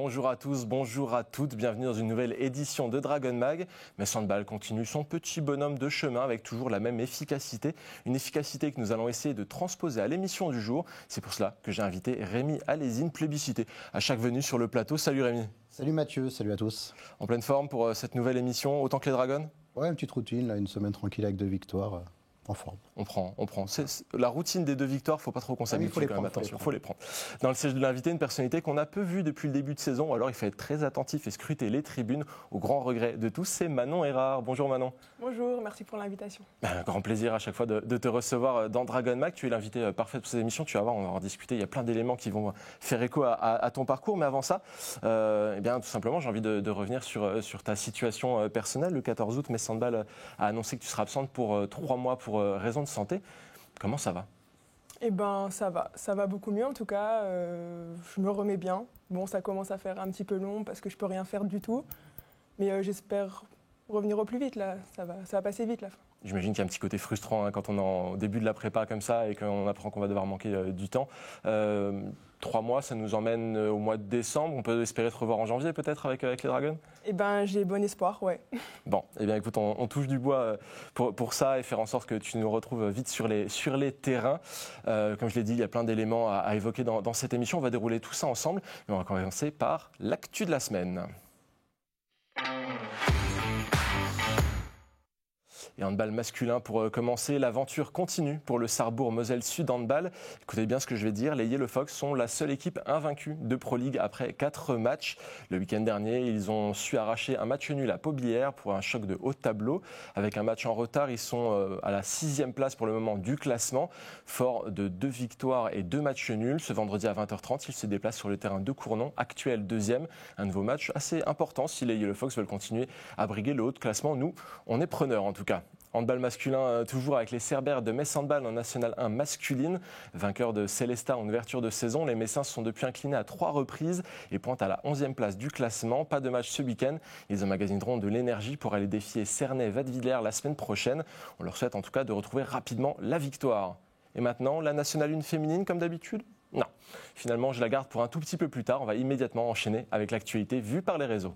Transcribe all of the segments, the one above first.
Bonjour à tous, bonjour à toutes, bienvenue dans une nouvelle édition de Dragon Mag. Metz Handball continue son petit bonhomme de chemin avec toujours la même efficacité. Une efficacité que nous allons essayer de transposer à l'émission du jour. C'est pour cela que j'ai invité Rémi Alésine, plébiscité à chaque venue sur le plateau. Salut Rémi. Salut Mathieu, salut à tous. En pleine forme pour cette nouvelle émission, autant que les Dragons ? Ouais, une petite routine, là, une semaine tranquille avec 2 victoires. En forme. On prend. C'est la routine des 2 victoires, il ne faut pas trop qu'on s'habitue quand même, attention, il faut les prendre. Dans le siège de l'invité, une personnalité qu'on a peu vue depuis le début de saison, alors il faut être très attentif et scruter les tribunes, au grand regret de tous, c'est Manon Erard. Bonjour Manon. Bonjour, merci pour l'invitation. Grand plaisir à chaque fois de te recevoir dans Dragon Mag, tu es l'invité parfait pour cette émission, tu vas voir, on va en discuter, il y a plein d'éléments qui vont faire écho à ton parcours, mais avant ça, eh bien, tout simplement j'ai envie de revenir sur ta situation personnelle. Le 14 août, Metz Handball a annoncé que tu seras absente pour 3 mois pour raison de santé. Comment ça va ? Eh ben, ça va beaucoup mieux en tout cas. Je me remets bien. Bon, ça commence à faire un petit peu long parce que je peux rien faire du tout, mais j'espère revenir au plus vite là. Ça va passer vite la fin. J'imagine qu'il y a un petit côté frustrant quand on est au début de la prépa comme ça et qu'on apprend qu'on va devoir manquer du temps. 3 mois, ça nous emmène au mois de décembre. On peut espérer te revoir en janvier peut-être avec les Dragons ? Eh ben, j'ai bon espoir, ouais. Bon, eh bien écoute, on touche du bois pour ça et faire en sorte que tu nous retrouves vite sur les terrains. Comme je l'ai dit, il y a plein d'éléments à évoquer dans cette émission. On va dérouler tout ça ensemble. Mais on va commencer par l'actu de la semaine. Et handball masculin pour commencer, l'aventure continue pour le Sarrebourg-Moselle Sud Handball. Écoutez bien ce que je vais dire, les Yellow Fox sont la seule équipe invaincue de Pro League après 4 matchs. Le week-end dernier, ils ont su arracher un match nul à Paubilières pour un choc de haut de tableau. Avec un match en retard, ils sont à la 6e place pour le moment du classement. Fort de 2 victoires et 2 matchs nuls, ce vendredi à 20h30, ils se déplacent sur le terrain de Cournon, actuel 2e. Un nouveau match assez important si les Yellow Fox veulent continuer à briguer le haut de classement. Nous, on est preneurs en tout cas. Handball masculin, toujours avec les Cerbères de Metz Handball en National 1 masculine. Vainqueurs de Célestat en ouverture de saison, les Messins se sont depuis inclinés à 3 reprises et pointent à la 11e place du classement. Pas de match ce week-end. Ils emmagasineront de l'énergie pour aller défier Cernay-Vadevillers la semaine prochaine. On leur souhaite en tout cas de retrouver rapidement la victoire. Et maintenant, la National 1 féminine comme d'habitude ? Non. Finalement, je la garde pour un tout petit peu plus tard. On va immédiatement enchaîner avec l'actualité vue par les réseaux.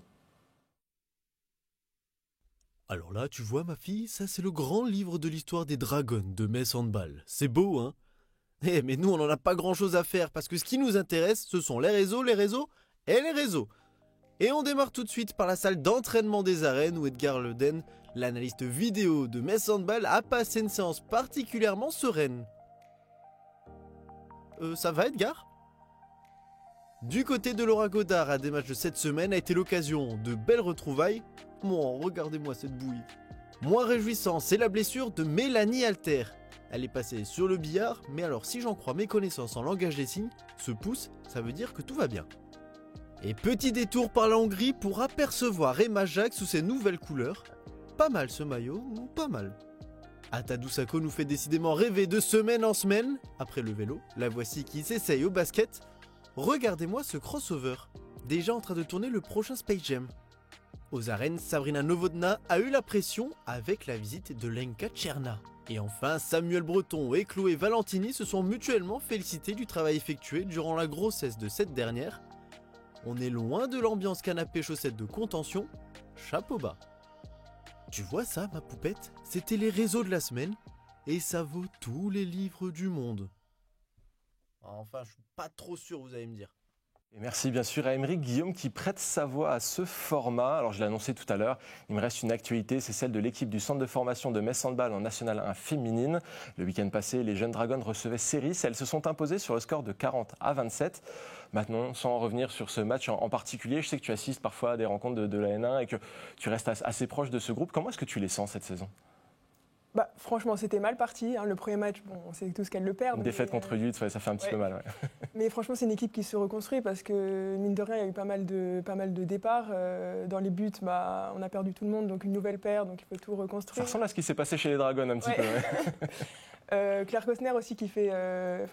Alors là, tu vois ma fille, ça c'est le grand livre de l'histoire des Dragons de Metz Handball. C'est beau, hein ? Mais nous, on n'en a pas grand-chose à faire, parce que ce qui nous intéresse, ce sont les réseaux et les réseaux. Et on démarre tout de suite par la salle d'entraînement des arènes, où Edgar Leden, l'analyste vidéo de Metz Handball, a passé une séance particulièrement sereine. Ça va Edgar ? Du côté de Laura Godard, à des matchs de cette semaine, a été l'occasion de belles retrouvailles. Bon, regardez-moi cette bouille. Moins réjouissant, c'est la blessure de Mélanie Alter. Elle est passée sur le billard, mais alors si j'en crois mes connaissances en langage des signes, ce pouce, ça veut dire que tout va bien. Et petit détour par la Hongrie pour apercevoir Emma Jacques sous ses nouvelles couleurs. Pas mal ce maillot, pas mal. Atadou Sako nous fait décidément rêver de semaine en semaine. Après le vélo, la voici qui s'essaye au basket. Regardez-moi ce crossover, déjà en train de tourner le prochain Space Jam. Aux arènes, Sabrina Novotná a eu la pression avec la visite de Lenka Tcherna. Et enfin, Samuel Breton et Chloé Valentini se sont mutuellement félicités du travail effectué durant la grossesse de cette dernière. On est loin de l'ambiance canapé-chaussette de contention, chapeau bas. Tu vois ça, ma poupette ? C'était les réseaux de la semaine, et ça vaut tous les livres du monde. Enfin, je suis pas trop sûr, vous allez me dire. Et merci bien sûr à Aymeric Guillaume qui prête sa voix à ce format. Alors je l'ai annoncé tout à l'heure, il me reste une actualité, c'est celle de l'équipe du centre de formation de Metz Handball en National 1 féminine. Le week-end passé, les jeunes Dragons recevaient Céris et elles se sont imposées sur le score de 40-27. Maintenant, sans en revenir sur ce match en particulier, je sais que tu assistes parfois à des rencontres de la N1 et que tu restes assez proche de ce groupe. Comment est-ce que tu les sens cette saison ? Franchement, c'était mal parti. Le premier match, bon, on sait tous qu'elle le perd. Une défaite contre Yutz, ça fait un petit peu mal. Ouais. Mais franchement, c'est une équipe qui se reconstruit parce que, mine de rien, il y a eu pas mal de départs. Dans les buts, on a perdu tout le monde, donc une nouvelle paire, donc il faut tout reconstruire. Ça ressemble à ce qui s'est passé chez les Dragons un petit peu. Ouais. Claire Cosner aussi qui fait,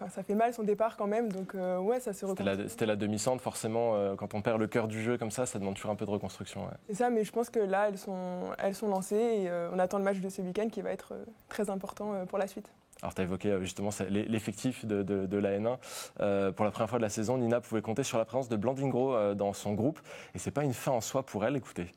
ça fait mal son départ quand même, donc ça se reconstruit. C'était la demi-centre, forcément, quand on perd le cœur du jeu comme ça demande toujours un peu de reconstruction. Ouais. C'est ça, mais je pense que là, elles sont lancées et on attend le match de ce week-end qui va être très important pour la suite. Alors, tu as évoqué justement l'effectif de la N1. Pour la première fois de la saison, Nina pouvait compter sur la présence de Blandine Gros dans son groupe. Et ce n'est pas une fin en soi pour elle, écoutez.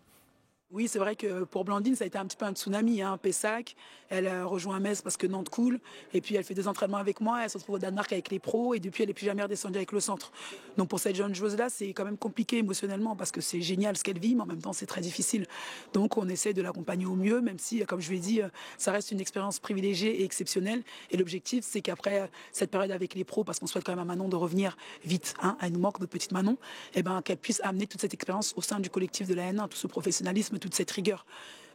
Oui, c'est vrai que pour Blandine, ça a été un petit peu un tsunami, Pessac. Elle a rejoint Metz parce que Nantes coule. Et puis, elle fait 2 entraînements avec moi. Elle se retrouve au Danemark avec les pros. Et depuis, elle n'est plus jamais redescendue avec le centre. Donc, pour cette jeune joueuse-là, c'est quand même compliqué émotionnellement parce que c'est génial ce qu'elle vit, mais en même temps, c'est très difficile. Donc, on essaie de l'accompagner au mieux, même si, comme je lui ai dit, ça reste une expérience privilégiée et exceptionnelle. Et l'objectif, c'est qu'après cette période avec les pros, parce qu'on souhaite quand même à Manon de revenir vite, elle nous manque, notre petite Manon, qu'elle puisse amener toute cette expérience au sein du collectif de la N1, tout ce professionnalisme, toute cette rigueur.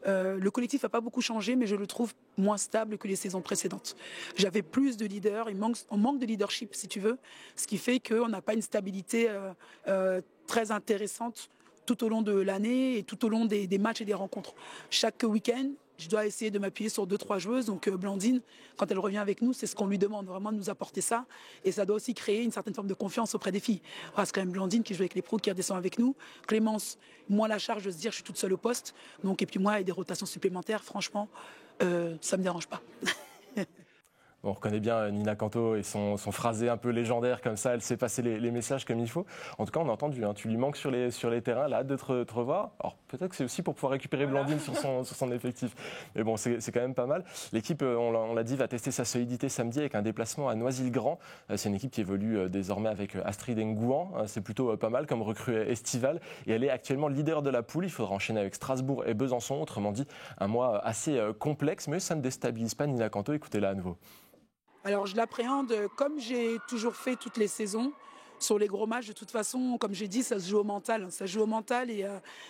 Le collectif n'a pas beaucoup changé, mais je le trouve moins stable que les saisons précédentes. J'avais plus de leaders, on manque de leadership, si tu veux, ce qui fait qu'on n'a pas une stabilité très intéressante tout au long de l'année et tout au long des matchs et des rencontres. Chaque week-end, je dois essayer de m'appuyer sur 2-3 joueuses. Donc Blandine, quand elle revient avec nous, c'est ce qu'on lui demande, vraiment de nous apporter ça. Et ça doit aussi créer une certaine forme de confiance auprès des filles. C'est quand même Blandine qui joue avec les pros, qui redescend avec nous. Clémence, moi la charge de se dire je suis toute seule au poste. Donc, et puis moi, avec des rotations supplémentaires, franchement, ça ne me dérange pas. On reconnaît bien Nina Canto et son phrasé un peu légendaire comme ça, elle sait passer les messages comme il faut. En tout cas, on a entendu, tu lui manques sur les terrains, là, hâte de te revoir. Alors peut-être que c'est aussi pour pouvoir récupérer Blandine sur son effectif. Mais bon, c'est quand même pas mal. L'équipe, on l'a dit, va tester sa solidité samedi avec un déplacement à Noisy-le-Grand. C'est une équipe qui évolue désormais avec Astrid Ngouan. C'est plutôt pas mal comme recrue estivale. Et elle est actuellement leader de la poule. Il faudra enchaîner avec Strasbourg et Besançon. Autrement dit, un mois assez complexe, mais ça ne déstabilise pas Nina Canto. Écoutez-la à nouveau. Alors je l'appréhende comme j'ai toujours fait toutes les saisons. Sur les gros matchs, de toute façon, comme j'ai dit, ça se joue au mental. Ça se joue au mental et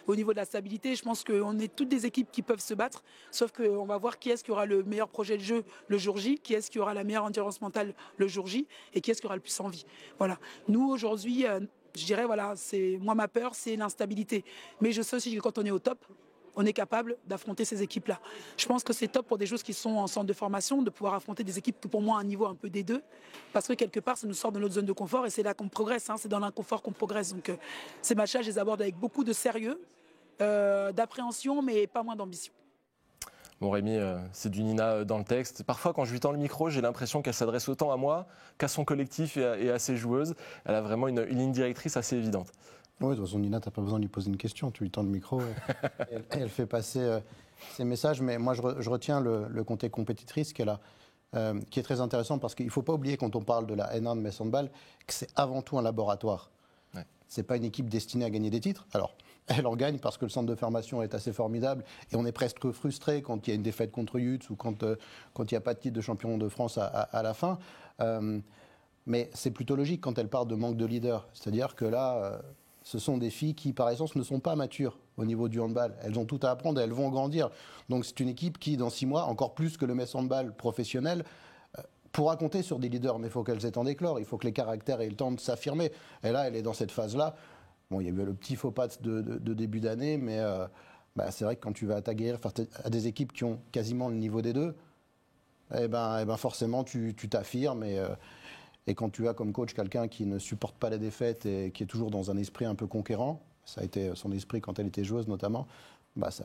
au niveau de la stabilité, je pense qu'on est toutes des équipes qui peuvent se battre. Sauf qu'on va voir qui est-ce qui aura le meilleur projet de jeu le jour J, qui est-ce qui aura la meilleure endurance mentale le jour J et qui est-ce qui aura le plus envie. Voilà. Nous, aujourd'hui, je dirais, moi, ma peur, c'est l'instabilité. Mais je sais aussi que quand on est au top, on est capable d'affronter ces équipes-là. Je pense que c'est top pour des joueurs qui sont en centre de formation de pouvoir affronter des équipes qui, pour moi, ont un niveau un peu des deux, parce que quelque part, ça nous sort de notre zone de confort et c'est là qu'on progresse, c'est dans l'inconfort qu'on progresse. Donc ces matchs-là, je les aborde avec beaucoup de sérieux, d'appréhension, mais pas moins d'ambition. Bon Rémi, c'est du Nina dans le texte. Parfois, quand je lui tends le micro, j'ai l'impression qu'elle s'adresse autant à moi qu'à son collectif et à ses joueuses. Elle a vraiment une ligne directrice assez évidente. Oui, de toute façon, Nina, tu n'as pas besoin de lui poser une question. Tu lui tends le micro et elle fait passer ses messages. Mais moi, je retiens le côté compétitrice qu'elle a, qui est très intéressant parce qu'il ne faut pas oublier, quand on parle de la N1 de Metz Handball, que c'est avant tout un laboratoire. Ouais. Ce n'est pas une équipe destinée à gagner des titres. Alors, elle en gagne parce que le centre de formation est assez formidable et on est presque frustré quand il y a une défaite contre Yutz ou quand il n'y a pas de titre de champion de France à la fin. Mais c'est plutôt logique quand elle parle de manque de leader. C'est-à-dire que là... ce sont des filles qui, par essence, ne sont pas matures au niveau du handball. Elles ont tout à apprendre et elles vont grandir. Donc c'est une équipe qui, dans 6 mois, encore plus que le Metz Handball professionnel, pourra compter sur des leaders. Mais il faut qu'elles aient en d'éclore. Il faut que les caractères aient le temps de s'affirmer. Et là, elle est dans cette phase-là. Bon, il y a eu le petit faux pas de début d'année, mais c'est vrai que quand tu vas t'aguerrir à des équipes qui ont quasiment le niveau des deux, forcément, tu t'affirmes et quand tu as comme coach quelqu'un qui ne supporte pas les défaites et qui est toujours dans un esprit un peu conquérant, ça a été son esprit quand elle était joueuse notamment, ça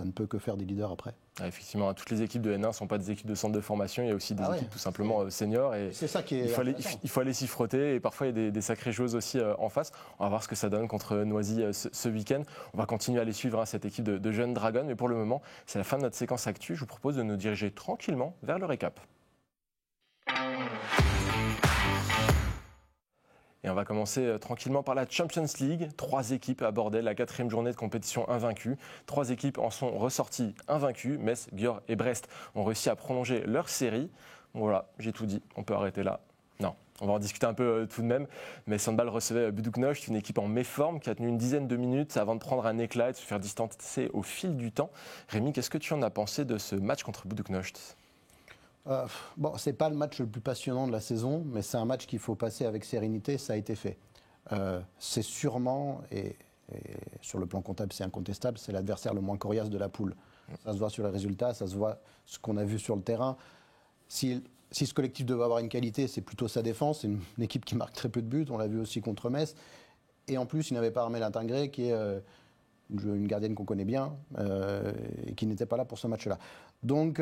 ne peut que faire des leaders après. Ah, effectivement, toutes les équipes de N1 ne sont pas des équipes de centre de formation, il y a aussi des équipes tout simplement seniors. Et c'est ça qui est il faut aller s'y frotter et parfois il y a des sacrées joueuses aussi en face. On va voir ce que ça donne contre Noisy ce week-end. On va continuer à aller suivre cette équipe de jeunes Dragons, mais pour le moment, c'est la fin de notre séquence actu. Je vous propose de nous diriger tranquillement vers le récap. Et on va commencer tranquillement par la Champions League. 3 équipes abordaient la 4e journée de compétition invaincue. 3 équipes en sont ressorties invaincues. Metz, Győr et Brest ont réussi à prolonger leur série. Voilà, j'ai tout dit. On peut arrêter là. Non, on va en discuter un peu tout de même. Metz Handball recevait Budućnost, une équipe en méforme qui a tenu une dizaine de minutes avant de prendre un éclat et de se faire distancer au fil du temps. Rémi, qu'est-ce que tu en as pensé de ce match contre Budućnost ? C'est pas le match le plus passionnant de la saison, mais c'est un match qu'il faut passer avec sérénité, ça a été fait. C'est sûrement, et sur le plan comptable c'est incontestable, c'est l'adversaire le moins coriace de la poule. Ça se voit sur les résultats, ça se voit ce qu'on a vu sur le terrain. Si ce collectif devait avoir une qualité, c'est plutôt sa défense, c'est une équipe qui marque très peu de buts, on l'a vu aussi contre Metz. Et en plus, il n'avait pas Armelle Intingré, qui est une gardienne qu'on connaît bien, et qui n'était pas là pour ce match-là. Donc...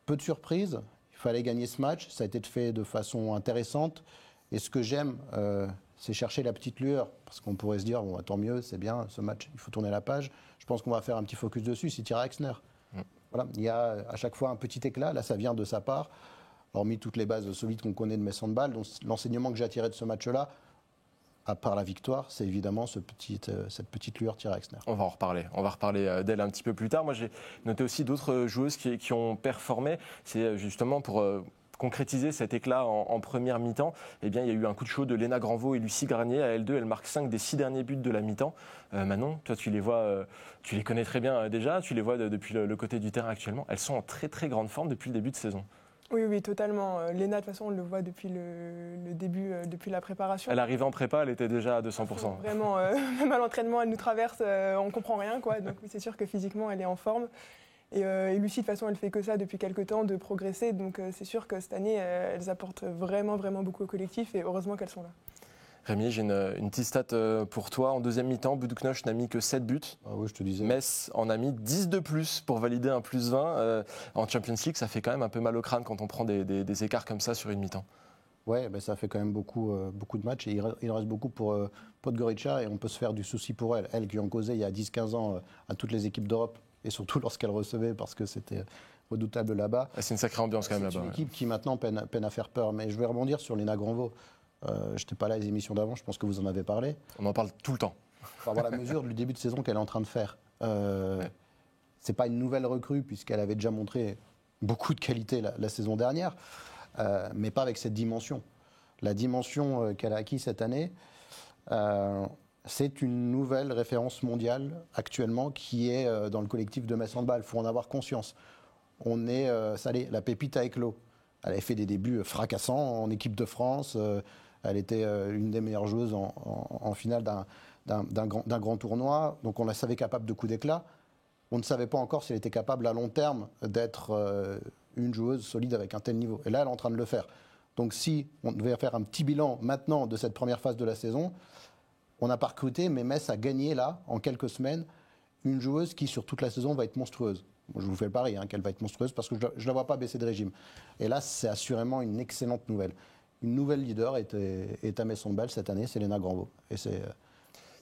peu de surprises. Il fallait gagner ce match. Ça a été fait de façon intéressante. Et ce que j'aime, c'est chercher la petite lueur. Parce qu'on pourrait se dire, bon, tant mieux, c'est bien, ce match, il faut tourner la page. Je pense qu'on va faire un petit focus dessus, c'est Thierry Axner. Voilà, il y a à chaque fois un petit éclat. Là, ça vient de sa part. Hormis toutes les bases solides qu'on connaît de Metz Handball. Donc, l'enseignement que j'ai tiré de ce match-là, à part la victoire, c'est évidemment cette petite lueur Thierry Axner. On va en reparler. On va reparler d'elle un petit peu plus tard. Moi, j'ai noté aussi d'autres joueuses qui ont performé. C'est justement pour concrétiser cet éclat en première mi-temps. Eh bien, il y a eu un coup de chaud de Léna Granvaux et Lucie Garnier. À elles deux, elles marquent 5 des 6 derniers buts de la mi-temps. Manon, toi, tu les vois, tu les connais très bien déjà. Tu les vois depuis le côté du terrain actuellement. Elles sont en très très grande forme depuis le début de saison. Oui, totalement. Léna, de toute façon, on le voit depuis le début, depuis la préparation. Elle arrivait en prépa, elle était déjà à 200%. Vraiment, même à l'entraînement, elle nous traverse, on ne comprend rien, quoi. Donc oui, c'est sûr que physiquement, elle est en forme. Et Lucie, de toute façon, elle fait que ça depuis quelques temps, de progresser. Donc c'est sûr que cette année, elles apportent vraiment beaucoup au collectif et heureusement qu'elles sont là. Rémi, j'ai une petite stat pour toi. En deuxième mi-temps, Buduknoch n'a mis que 7 buts. Ah oui, je te disais. Metz en a mis 10 de plus pour valider un plus 20. En Champions League, ça fait quand même un peu mal au crâne quand on prend des écarts comme ça sur une mi-temps. Oui, ça fait quand même beaucoup de matchs. Et il reste beaucoup pour Podgorica et on peut se faire du souci pour elle. Elle qui en causait il y a 10-15 ans à toutes les équipes d'Europe et surtout lorsqu'elle recevait parce que c'était redoutable là-bas. C'est une sacrée ambiance quand même là-bas. C'est une équipe qui maintenant peine à faire peur. Mais je vais rebondir sur Léna Granvaux. Je n'étais pas là les émissions d'avant, je pense que vous en avez parlé. On en parle tout le temps. Il faut avoir la mesure du début de saison qu'elle est en train de faire. C'est pas une nouvelle recrue puisqu'elle avait déjà montré beaucoup de qualité la saison dernière, mais pas avec cette dimension. La dimension qu'elle a acquise cette année, c'est une nouvelle référence mondiale actuellement qui est dans le collectif de Metz Handball. Il faut en avoir conscience. On est salé, la pépite a éclos. Elle avait fait des débuts fracassants en équipe de France. Elle était une des meilleures joueuses en finale d'un grand tournoi. Donc on la savait capable de coups d'éclat. On ne savait pas encore si elle était capable à long terme d'être une joueuse solide avec un tel niveau. Et là, elle est en train de le faire. Donc si on devait faire un petit bilan maintenant de cette première phase de la saison, on n'a pas recruté, mais Metz a gagné là, en quelques semaines, une joueuse qui sur toute la saison va être monstrueuse. Bon, je vous fais le pari qu'elle va être monstrueuse parce que je ne la vois pas baisser de régime. Et là, c'est assurément une excellente nouvelle. Une nouvelle leader est à Metz Handball cette année, c'est Léna Granvaux. Et c'est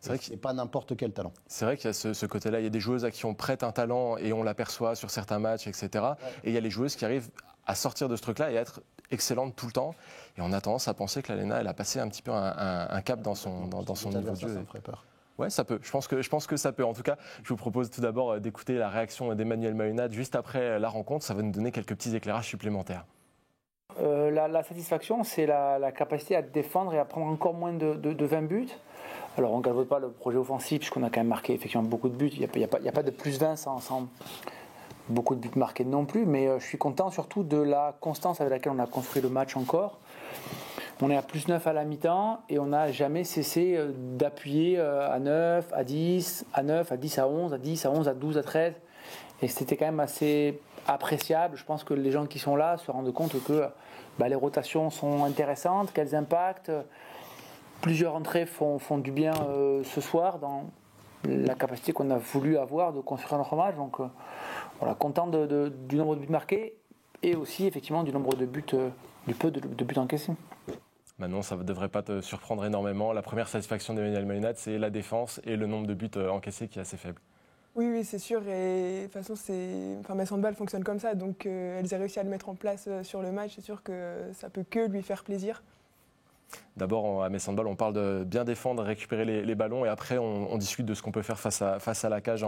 vrai que c'est pas n'importe quel talent. C'est vrai qu'il y a ce côté-là. Il y a des joueuses à qui on prête un talent et on l'aperçoit sur certains matchs, etc. Ouais. Et il y a les joueuses qui arrivent à sortir de ce truc-là et à être excellentes tout le temps. Et on a tendance à penser que la Léna, elle a passé un petit peu un cap dans son niveau de jeu. Ça me ferait peur. Ouais, ça peut. Je pense que ça peut. En tout cas, je vous propose tout d'abord d'écouter la réaction d'Emmanuel Mahunat juste après la rencontre. Ça va nous donner quelques petits éclairages supplémentaires. La satisfaction, c'est la capacité à défendre et à prendre encore moins de 20 buts. Alors, on ne galvaude pas le projet offensif, puisqu'on a quand même marqué effectivement beaucoup de buts. Il n'y a pas de plus 20 sans beaucoup de buts marqués non plus. Mais je suis content surtout de la constance avec laquelle on a construit le match encore. On est à plus 9 à la mi-temps et on n'a jamais cessé d'appuyer à 9, à 10, à 9, à 10, à 11, à 10, à 11, à 12, à 13. Et c'était quand même assez appréciable. Je pense que les gens qui sont là se rendent compte que les rotations sont intéressantes, qu'elles impactent. Plusieurs entrées font du bien ce soir dans la capacité qu'on a voulu avoir de construire notre match. Donc voilà, content du nombre de buts marqués et aussi effectivement du nombre de buts, du peu de buts encaissés. Manon, ça ne devrait pas te surprendre énormément. La première satisfaction d'Emmanuel Mahunat, c'est la défense et le nombre de buts encaissés qui est assez faible. Oui, c'est sûr. Et de toute façon, Metz Handball fonctionne comme ça. Donc, elles ont réussi à le mettre en place sur le match. C'est sûr que ça peut que lui faire plaisir. D'abord, à Metz Handball, on parle de bien défendre, récupérer les ballons et après, on discute de ce qu'on peut faire face à la cage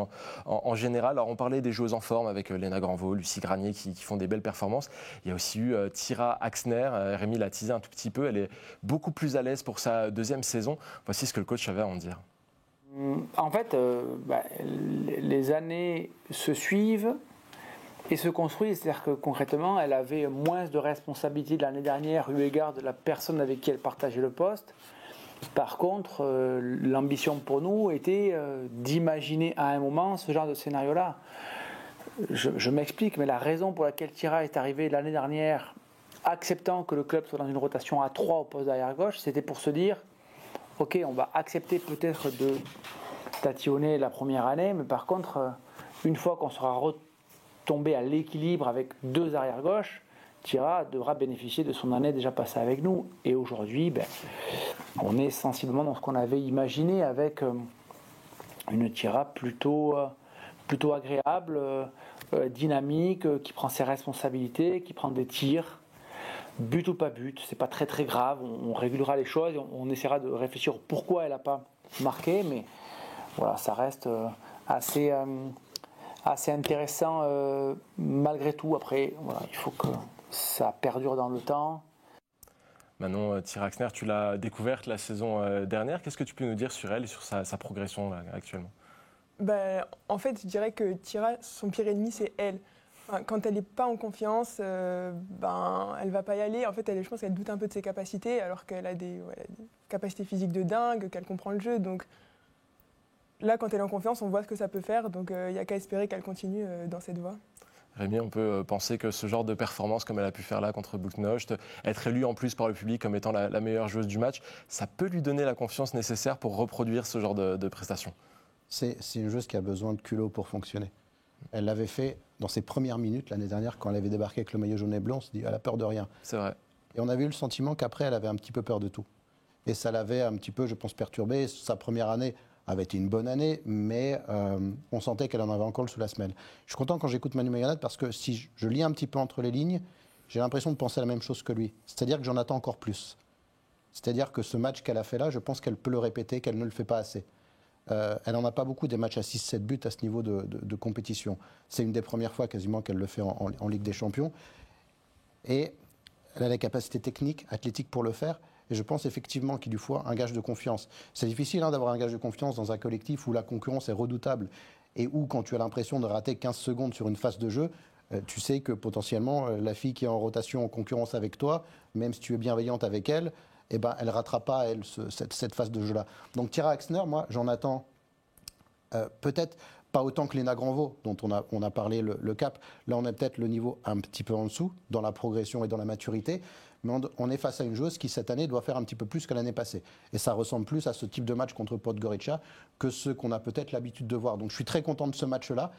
en général. Alors, on parlait des joueuses en forme avec Léna Granvaux, Lucie Granier qui font des belles performances. Il y a aussi eu Thierry Axner. Rémi l'a teasé un tout petit peu. Elle est beaucoup plus à l'aise pour sa deuxième saison. Voici ce que le coach avait à en dire. En fait, les années se suivent et se construisent. C'est-à-dire que concrètement, elle avait moins de responsabilités de l'année dernière eu égard de la personne avec qui elle partageait le poste. Par contre, l'ambition pour nous était d'imaginer à un moment ce genre de scénario-là. Je m'explique, mais la raison pour laquelle Thierry est arrivée l'année dernière, acceptant que le club soit dans une rotation à 3 au poste d'arrière-gauche, c'était pour se dire ok, on va accepter peut-être de tatillonner la première année, mais par contre, une fois qu'on sera retombé à l'équilibre avec 2 arrière-gauche, Thira devra bénéficier de son année déjà passée avec nous. Et aujourd'hui, on est sensiblement dans ce qu'on avait imaginé avec une Thira plutôt agréable, dynamique, qui prend ses responsabilités, qui prend des tirs. But ou pas but, c'est pas très très grave, on régulera les choses, on essaiera de réfléchir pourquoi elle n'a pas marqué, mais voilà, ça reste assez intéressant malgré tout. Après, voilà, il faut que ça perdure dans le temps. Manon Thira-Axner, tu l'as découverte la saison dernière, qu'est-ce que tu peux nous dire sur elle et sur sa progression là, actuellement? En fait, je dirais que Thira, son pire ennemi, c'est elle. Quand elle n'est pas en confiance, elle ne va pas y aller. En fait, je pense qu'elle doute un peu de ses capacités, alors qu'elle a des capacités physiques de dingue, qu'elle comprend le jeu. Donc là, quand elle est en confiance, on voit ce que ça peut faire. Donc il n'y a qu'à espérer qu'elle continue dans cette voie. Rémi, on peut penser que ce genre de performance, comme elle a pu faire là contre Budućnost, être élue en plus par le public comme étant la meilleure joueuse du match, ça peut lui donner la confiance nécessaire pour reproduire ce genre de prestations. C'est une joueuse qui a besoin de culot pour fonctionner. Elle l'avait fait dans ses premières minutes l'année dernière quand elle avait débarqué avec le maillot jaune et blanc. On se dit, elle a peur de rien. C'est vrai. Et on avait eu le sentiment qu'après, elle avait un petit peu peur de tout. Et ça l'avait un petit peu, je pense, perturbée. Sa première année avait été une bonne année, mais on sentait qu'elle en avait encore le sous la semelle. Je suis content quand j'écoute Manu Maganat parce que si je lis un petit peu entre les lignes, j'ai l'impression de penser la même chose que lui. C'est-à-dire que j'en attends encore plus. C'est-à-dire que ce match qu'elle a fait là, je pense qu'elle peut le répéter, qu'elle ne le fait pas assez. Elle n'en a pas beaucoup des matchs à 6-7 buts à ce niveau de compétition. C'est une des premières fois quasiment qu'elle le fait en Ligue des Champions. Et elle a la capacité technique, athlétique pour le faire. Et je pense effectivement qu'il lui faut un gage de confiance. C'est difficile d'avoir un gage de confiance dans un collectif où la concurrence est redoutable et où, quand tu as l'impression de rater 15 secondes sur une phase de jeu, tu sais que potentiellement la fille qui est en rotation en concurrence avec toi, même si tu es bienveillante avec elle, elle ne ratera pas, elle, cette phase de jeu-là. Donc Thira-Axner, moi, j'en attends peut-être pas autant que Léna Granvaux, dont on a parlé le cap. Là, on est peut-être le niveau un petit peu en dessous, dans la progression et dans la maturité. Mais on est face à une joueuse qui, cette année, doit faire un petit peu plus que l'année passée. Et ça ressemble plus à ce type de match contre Podgorica que ce qu'on a peut-être l'habitude de voir. Donc je suis très content de ce match-là.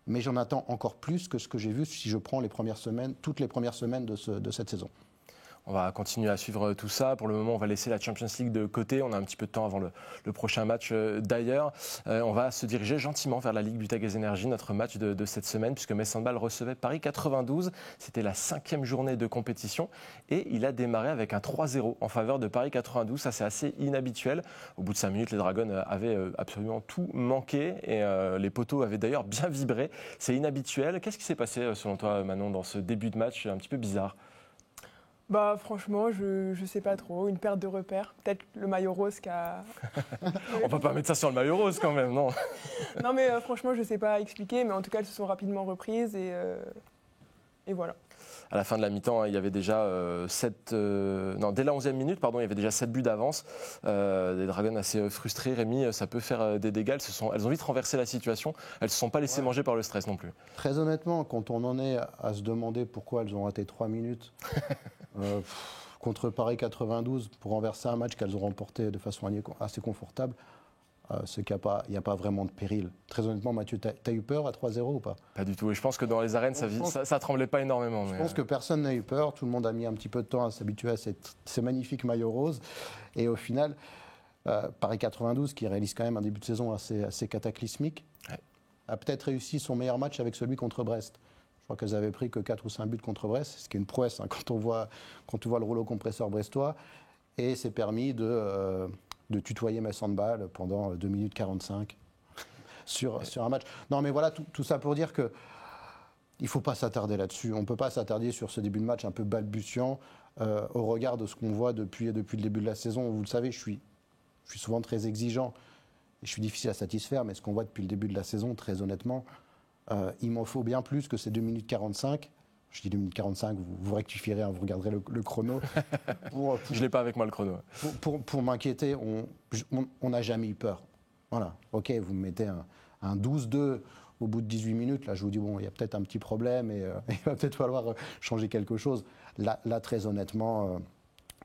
Mais j'en attends encore plus que ce que j'ai vu si je prends toutes les premières semaines de cette saison. On va continuer à suivre tout ça. Pour le moment, on va laisser la Champions League de côté. On a un petit peu de temps avant le prochain match d'ailleurs. On va se diriger gentiment vers la Ligue Butagaz Energy, notre match de cette semaine, puisque Metz Handball recevait Paris 92. C'était la 5e journée de compétition et il a démarré avec un 3-0 en faveur de Paris 92. Ça, c'est assez inhabituel. Au bout de 5 minutes, les Dragons avaient absolument tout manqué et les poteaux avaient d'ailleurs bien vibré. C'est inhabituel. Qu'est-ce qui s'est passé selon toi, Manon, dans ce début de match un petit peu bizarre? Franchement, je sais pas trop. Une perte de repère. Peut-être le maillot rose qui a... On va pas mettre ça sur le maillot rose quand même, non? Non, mais franchement, je sais pas expliquer. Mais en tout cas, elles se sont rapidement reprises et voilà. À la fin de la mi-temps, il y avait déjà dès la 11e minute, il y avait déjà 7 buts d'avance. Des Dragons assez frustrés. Rémi, ça peut faire des dégâts. Elles ont vite renversé la situation. Elles ne se sont pas laissées manger par le stress non plus. Très honnêtement, quand on en est à se demander pourquoi elles ont raté 3 minutes contre Paris 92 pour renverser un match qu'elles ont remporté de façon assez confortable, c'est qu'il n'y a pas vraiment de péril. Très honnêtement, Mathieu, t'as eu peur à 3-0 ou pas? Pas du tout. Et je pense que dans les arènes, ça tremblait pas énormément. Je pense que personne n'a eu peur. Tout le monde a mis un petit peu de temps à s'habituer à ces magnifiques maillots roses. Et au final, Paris 92, qui réalise quand même un début de saison assez cataclysmique, a peut-être réussi son meilleur match avec celui contre Brest. Je crois qu'elles avaient pris que 4 ou 5 buts contre Brest, ce qui est une prouesse quand on voit le rouleau compresseur brestois. Et c'est permis de tutoyer Metz Handball pendant 2 minutes 45 sur un match. Non, mais voilà, tout ça pour dire que il ne faut pas s'attarder là-dessus. On ne peut pas s'attarder sur ce début de match un peu balbutiant au regard de ce qu'on voit depuis le début de la saison. Vous le savez, je suis souvent très exigeant et je suis difficile à satisfaire, mais ce qu'on voit depuis le début de la saison, très honnêtement, il m'en faut bien plus que ces 2 minutes 45. Je dis 2 minutes 45, vous rectifierez, vous regarderez le chrono. Je ne l'ai pas avec moi le chrono. Pour m'inquiéter, on n'a jamais eu peur. Voilà, ok, vous me mettez un 12-2 au bout de 18 minutes, là je vous dis, bon, il y a peut-être un petit problème et il va peut-être falloir changer quelque chose. Là très honnêtement,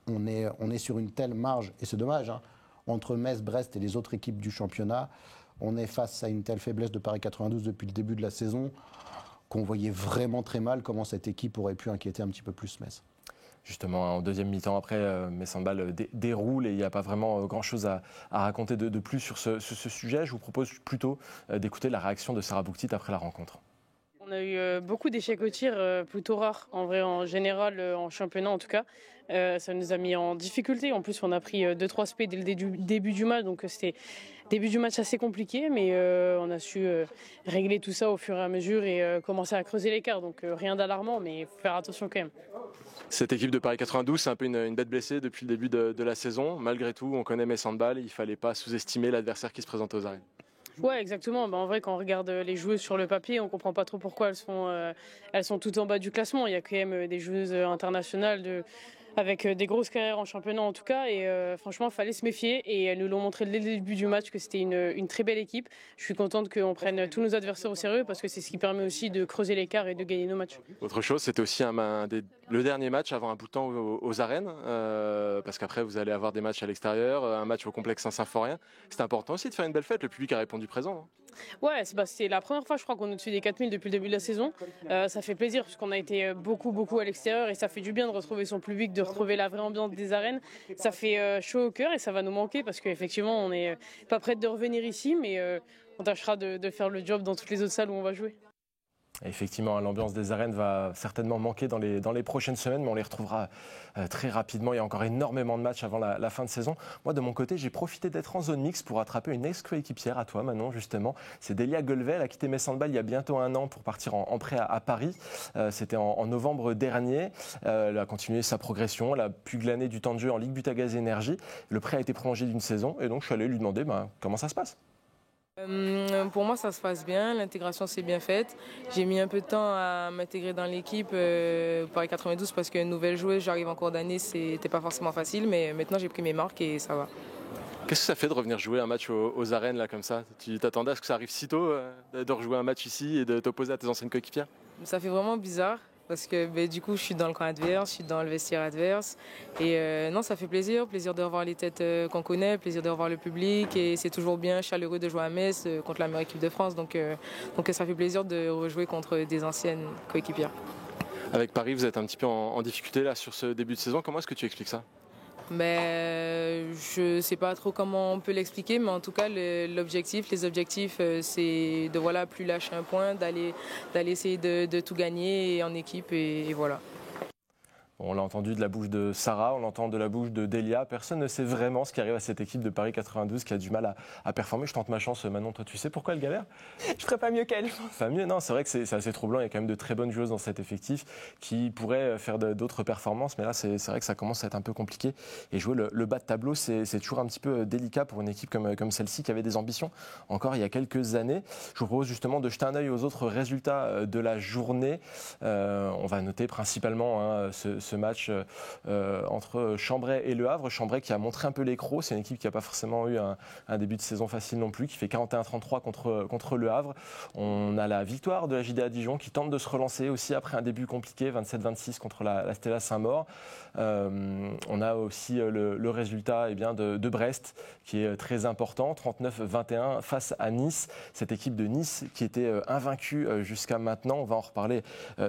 on est sur une telle marge, et c'est dommage, entre Metz, Brest et les autres équipes du championnat, on est face à une telle faiblesse de Paris 92 depuis le début de la saison, qu'on voyait vraiment très mal comment cette équipe aurait pu inquiéter un petit peu plus Metz. Justement, en deuxième mi-temps, après, Metz Handball déroule et il n'y a pas vraiment grand-chose à raconter de plus sur ce sujet. Je vous propose plutôt d'écouter la réaction de Sarah Bouktit après la rencontre. On a eu beaucoup d'échecs au tir, plutôt rares en vrai, en général, en championnat en tout cas. Ça nous a mis en difficulté. En plus, on a pris 2-3 spé dès le début du match, donc c'était début du match assez compliqué, mais on a su régler tout ça au fur et à mesure et commencer à creuser l'écart. Donc rien d'alarmant, mais il faut faire attention quand même. Cette équipe de Paris 92, c'est un peu une bête blessée depuis le début de la saison. Malgré tout, on connaît Metz Handball, il ne fallait pas sous-estimer l'adversaire qui se présente aux arènes. Ouais, exactement. En vrai, quand on regarde les joueuses sur le papier, on comprend pas trop pourquoi elles sont tout en bas du classement. Il y a quand même des joueuses internationales avec des grosses carrières en championnat en tout cas. Et franchement, il fallait se méfier. Et elles nous l'ont montré dès le début du match que c'était une très belle équipe. Je suis contente qu'on prenne tous nos adversaires au sérieux parce que c'est ce qui permet aussi de creuser l'écart et de gagner nos matchs. Autre chose, c'était aussi le dernier match avant un bout de temps aux arènes. Parce qu'après, vous allez avoir des matchs à l'extérieur, un match au complexe Saint-Symphorien. C'était important aussi de faire une belle fête. Le public a répondu présent. Ouais, c'est la première fois, je crois, qu'on est au-dessus des 4000 depuis le début de la saison. Ça fait plaisir parce qu'on a été beaucoup à l'extérieur et ça fait du bien de retrouver son public, de retrouver la vraie ambiance des arènes. Ça fait chaud au cœur et ça va nous manquer parce qu'effectivement, on n'est pas prête de revenir ici, mais on tâchera de faire le job dans toutes les autres salles où on va jouer. Effectivement, l'ambiance des arènes va certainement manquer dans les prochaines semaines, mais on les retrouvera très rapidement. Il y a encore énormément de matchs avant la fin de saison. Moi, de mon côté, j'ai profité d'être en zone mixte pour attraper une ex-coéquipière à toi, Manon, justement. C'est Delia Golvet. Elle a quitté Metz Handball il y a bientôt 1 an pour partir en prêt à Paris. C'était en novembre dernier. Elle a continué sa progression. Elle a pu glaner du temps de jeu en Ligue Butagaz Énergie. Le prêt a été prolongé d'1 saison et donc je suis allé lui demander comment ça se passe. Pour moi, ça se passe bien. L'intégration s'est bien faite. J'ai mis un peu de temps à m'intégrer dans l'équipe Paris 92 parce qu'une nouvelle joueuse, j'arrive en cours d'année, c'était pas forcément facile. Mais maintenant, j'ai pris mes marques et ça va. Qu'est-ce que ça fait de revenir jouer un match aux arènes là comme ça? Tu t'attendais à ce que ça arrive si tôt de rejouer un match ici et de t'opposer à tes anciennes coéquipières? Ça fait vraiment bizarre. Parce que du coup, je suis dans le camp adverse, je suis dans le vestiaire adverse. Et non, ça fait plaisir de revoir les têtes qu'on connaît, plaisir de revoir le public. Et c'est toujours bien chaleureux de jouer à Metz contre la meilleure équipe de France. Donc ça fait plaisir de rejouer contre des anciennes coéquipières. Avec Paris, vous êtes un petit peu en difficulté là sur ce début de saison. Comment est-ce que tu expliques ça? Je ne sais pas trop comment on peut l'expliquer, mais en tout cas, les objectifs, c'est de plus lâcher un point, d'aller essayer de tout gagner en équipe et voilà. On l'a entendu de la bouche de Sarah, on l'entend de la bouche de Delia. Personne ne sait vraiment ce qui arrive à cette équipe de Paris 92 qui a du mal à performer. Je tente ma chance, Manon. Toi, tu sais pourquoi elle galère? Je ferais pas mieux qu'elle, je pense. Pas mieux, non. C'est vrai que c'est assez troublant. Il y a quand même de très bonnes joueuses dans cet effectif qui pourraient faire d'autres performances. Mais là, c'est vrai que ça commence à être un peu compliqué. Et jouer le bas de tableau, c'est toujours un petit peu délicat pour une équipe comme celle-ci qui avait des ambitions encore il y a quelques années. Je vous propose justement de jeter un œil aux autres résultats de la journée. On va noter principalement ce match entre Chambray et Le Havre. Chambray qui a montré un peu les crocs. C'est une équipe qui n'a pas forcément eu un début de saison facile non plus, qui fait 41-33 contre Le Havre. On a la victoire de la JDA Dijon qui tente de se relancer aussi après un début compliqué, 27-26 contre la Stella Saint-Maur. On a aussi le résultat de Brest qui est très important, 39-21 face à Nice. Cette équipe de Nice qui était invaincue jusqu'à maintenant. On va en reparler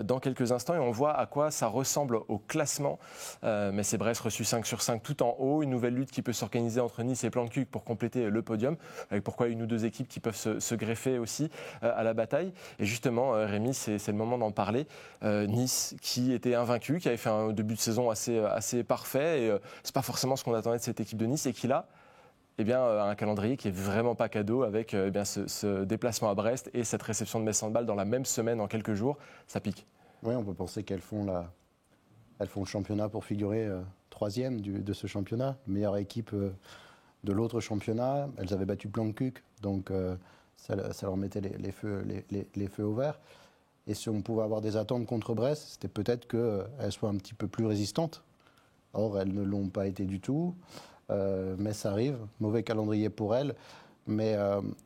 dans quelques instants et on voit à quoi ça ressemble au classement. Mais c'est Brest reçu 5 sur 5 tout en haut. Une nouvelle lutte qui peut s'organiser entre Nice et Plantecuq pour compléter le podium. Avec pourquoi une ou deux équipes qui peuvent se greffer aussi à la bataille. Et justement, Rémi, c'est le moment d'en parler. Nice qui était invaincu, qui avait fait un début de saison assez parfait. Et c'est pas forcément ce qu'on attendait de cette équipe de Nice et qui là, un calendrier qui est vraiment pas cadeau avec ce déplacement à Brest et cette réception de Metz Handball dans la même semaine en quelques jours. Ça pique. Oui, on peut penser qu'elles font le championnat pour figurer troisième de ce championnat, meilleure équipe de l'autre championnat. Elles avaient battu Plantecuq, donc ça leur mettait les feux au vert. Et si on pouvait avoir des attentes contre Brest, c'était peut-être qu'elles soient un petit peu plus résistantes. Or, elles ne l'ont pas été du tout. Mais ça arrive, mauvais calendrier pour elles. Mais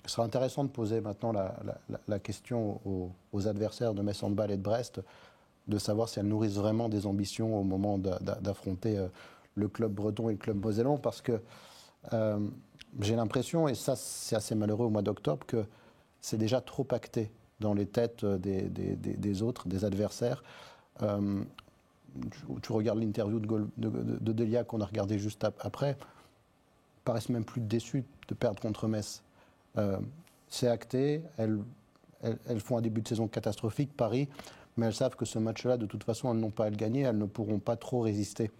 ce sera intéressant de poser maintenant la question aux adversaires de Metz Handball et de Brest, de savoir si elles nourrissent vraiment des ambitions au moment d'affronter le club breton et le club mosellan, parce que j'ai l'impression, et ça c'est assez malheureux au mois d'octobre, que c'est déjà trop acté dans les têtes des autres, des adversaires. Tu regardes l'interview de Delia qu'on a regardé juste après, ils paraissent même plus déçus de perdre contre Metz. C'est acté, elles font un début de saison catastrophique, Paris, mais elles savent que ce match-là, de toute façon, elles n'ont pas à le gagner, elles ne pourront pas trop résister.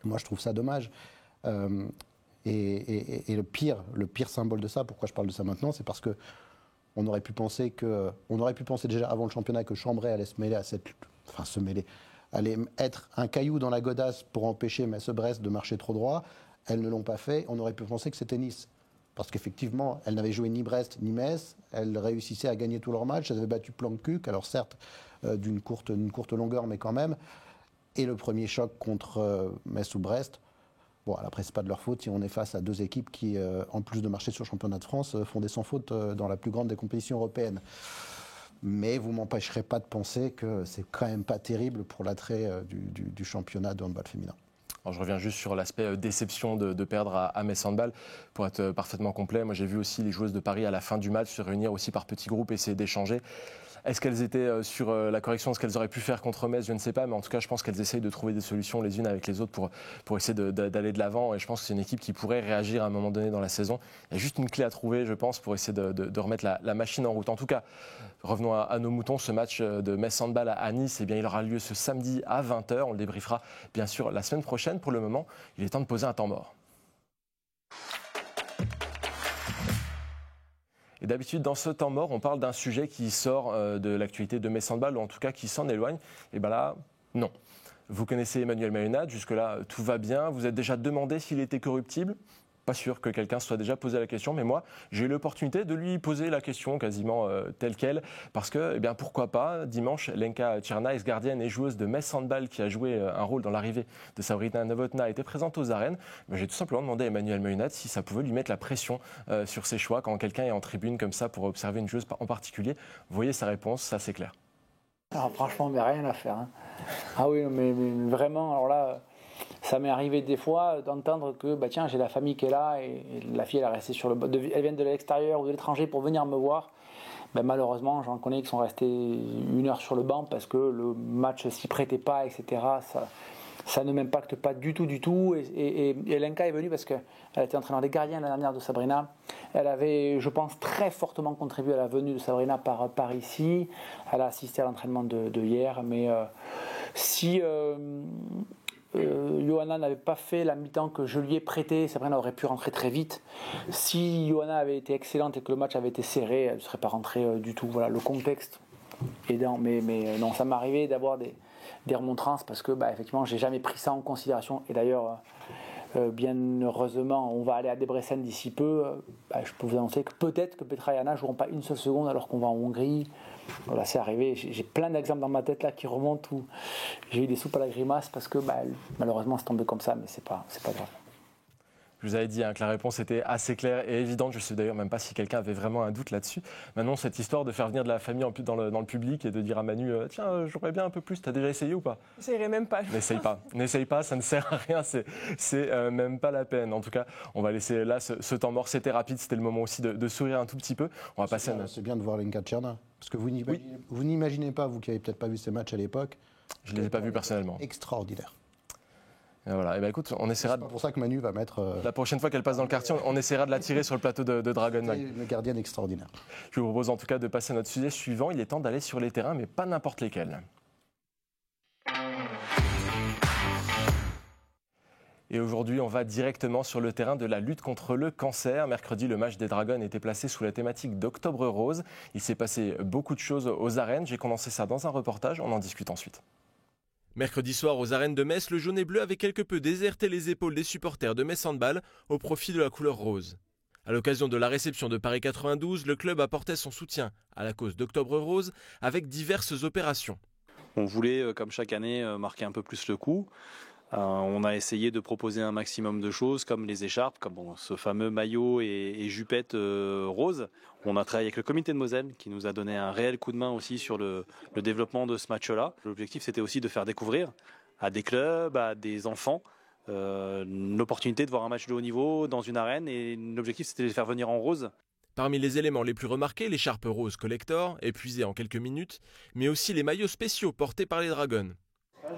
Moi, je trouve ça dommage. Et le pire symbole de ça, pourquoi je parle de ça maintenant, c'est parce que on aurait pu penser déjà avant le championnat que Chambray allait allait être un caillou dans la godasse pour empêcher Metz-Brest de marcher trop droit. Elles ne l'ont pas fait. On aurait pu penser que c'était Nice. Parce qu'effectivement, elles n'avaient joué ni Brest ni Metz. Elles réussissaient à gagner tous leurs matchs. Elles avaient battu Planck-Cuc, alors certes d'une courte longueur, mais quand même. Et le premier choc contre Metz ou Brest, bon, après, ce n'est pas de leur faute si on est face à deux équipes qui, en plus de marcher sur le championnat de France, font des sans faute dans la plus grande des compétitions européennes. Mais vous ne m'empêcherez pas de penser que c'est quand même pas terrible pour l'attrait du championnat de handball féminin. Alors je reviens juste sur l'aspect déception de perdre à Metz Handball. Pour être parfaitement complet, moi j'ai vu aussi les joueuses de Paris à la fin du match se réunir aussi par petits groupes, essayer d'échanger. Est-ce qu'elles étaient sur la correction de ce qu'elles auraient pu faire contre Metz? Je ne sais pas, mais en tout cas, je pense qu'elles essayent de trouver des solutions les unes avec les autres pour essayer d'aller de l'avant. Et je pense que c'est une équipe qui pourrait réagir à un moment donné dans la saison. Il y a juste une clé à trouver, je pense, pour essayer de remettre la machine en route. En tout cas, revenons à nos moutons. Ce match de Metz Handball à Nice, eh bien, il aura lieu ce samedi à 20h. On le débriefera bien sûr la semaine prochaine. Pour le moment, il est temps de poser un temps mort. Et d'habitude, dans ce temps mort, on parle d'un sujet qui sort de l'actualité de Metz Handball, ou en tout cas qui s'en éloigne. Et bien là, non. Vous connaissez Emmanuel Mayonnaud, jusque-là, tout va bien. Vous êtes déjà demandé s'il était corruptible? Pas sûr que quelqu'un se soit déjà posé la question, mais moi, j'ai eu l'opportunité de lui poser la question quasiment telle qu'elle, parce que, eh bien, pourquoi pas, dimanche, Lenka Tcherna, ex-gardienne et joueuse de Metz Handball, qui a joué un rôle dans l'arrivée de Sabrina Novotná, était présente aux arènes. J'ai tout simplement demandé à Emmanuel Mayonnaud si ça pouvait lui mettre la pression sur ses choix quand quelqu'un est en tribune comme ça pour observer une joueuse en particulier. Vous voyez sa réponse, ça c'est clair. Alors, franchement, mais rien à faire. Hein. Ah oui, mais vraiment, alors là... Ça m'est arrivé des fois d'entendre que tiens, j'ai la famille qui est là et la fille elle est restée sur elle vient de l'extérieur ou de l'étranger pour venir me voir. Malheureusement, j'en connais qui sont restés 1 heure sur le banc parce que le match s'y prêtait pas, etc. Ça ne m'impacte pas du tout. Et Lenka est venue parce qu'elle était entraîneur des gardiens la dernière de Sabrina. Elle avait, je pense, très fortement contribué à la venue de Sabrina par ici. Elle a assisté à l'entraînement de hier. Mais si... Johanna n'avait pas fait la mi-temps que je lui ai prêtée, Sabrina aurait pu rentrer très vite. Si Johanna avait été excellente et que le match avait été serré, elle ne serait pas rentrée du tout. Voilà, le contexte aidant. Mais non, ça m'est arrivé d'avoir des remontrances parce que effectivement, j'ai jamais pris ça en considération. Et d'ailleurs, bien heureusement, on va aller à Debrecen d'ici peu. Je peux vous annoncer que peut-être que Petra et Anna ne joueront pas une seule seconde alors qu'on va en Hongrie. Voilà, c'est arrivé. J'ai plein d'exemples dans ma tête là qui remontent où j'ai eu des soupes à la grimace parce que malheureusement c'est tombé comme ça, mais c'est pas grave. Je vous avais dit que la réponse était assez claire et évidente. Je ne sais d'ailleurs même pas si quelqu'un avait vraiment un doute là-dessus. Maintenant, cette histoire de faire venir de la famille dans le public et de dire à Manu tiens, j'aurais bien un peu plus, t'as déjà essayé ou pas? J'essayerai même pas. N'essaye pas, ça ne sert à rien, c'est même pas la peine. En tout cas, on va laisser là ce temps mort. C'était rapide, c'était le moment aussi de sourire un tout petit peu. On va passer. C'est bien de voir Lenka Tcherna, parce que vous n'imaginez pas, vous qui n'avez peut-être pas vu ces matchs à l'époque. Je ne les ai pas vus personnellement. Extraordinaire. Et voilà. Et écoute, on essaiera. C'est pas pour ça que Manu va mettre. La prochaine fois qu'elle passe dans le quartier, on essaiera de la tirer sur le plateau de Dragon Mag. Une gardienne extraordinaire. Je vous propose en tout cas de passer à notre sujet suivant. Il est temps d'aller sur les terrains, mais pas n'importe lesquels. Et aujourd'hui, on va directement sur le terrain de la lutte contre le cancer. Mercredi, le match des Dragons était placé sous la thématique d'Octobre Rose. Il s'est passé beaucoup de choses aux arènes. J'ai commencé ça dans un reportage. On en discute ensuite. Mercredi soir, aux arènes de Metz, le jaune et bleu avait quelque peu déserté les épaules des supporters de Metz Handball au profit de la couleur rose. À l'occasion de la réception de Paris 92, le club apportait son soutien à la cause d'Octobre Rose avec diverses opérations. On voulait, comme chaque année, marquer un peu plus le coup. On a essayé de proposer un maximum de choses comme les écharpes, comme ce fameux maillot et jupette rose. On a travaillé avec le comité de Moselle qui nous a donné un réel coup de main aussi sur le développement de ce match-là. L'objectif c'était aussi de faire découvrir à des clubs, à des enfants, l'opportunité de voir un match de haut niveau dans une arène et l'objectif c'était de les faire venir en rose. Parmi les éléments les plus remarqués, l'écharpe rose collector, épuisée en quelques minutes, mais aussi les maillots spéciaux portés par les Dragons.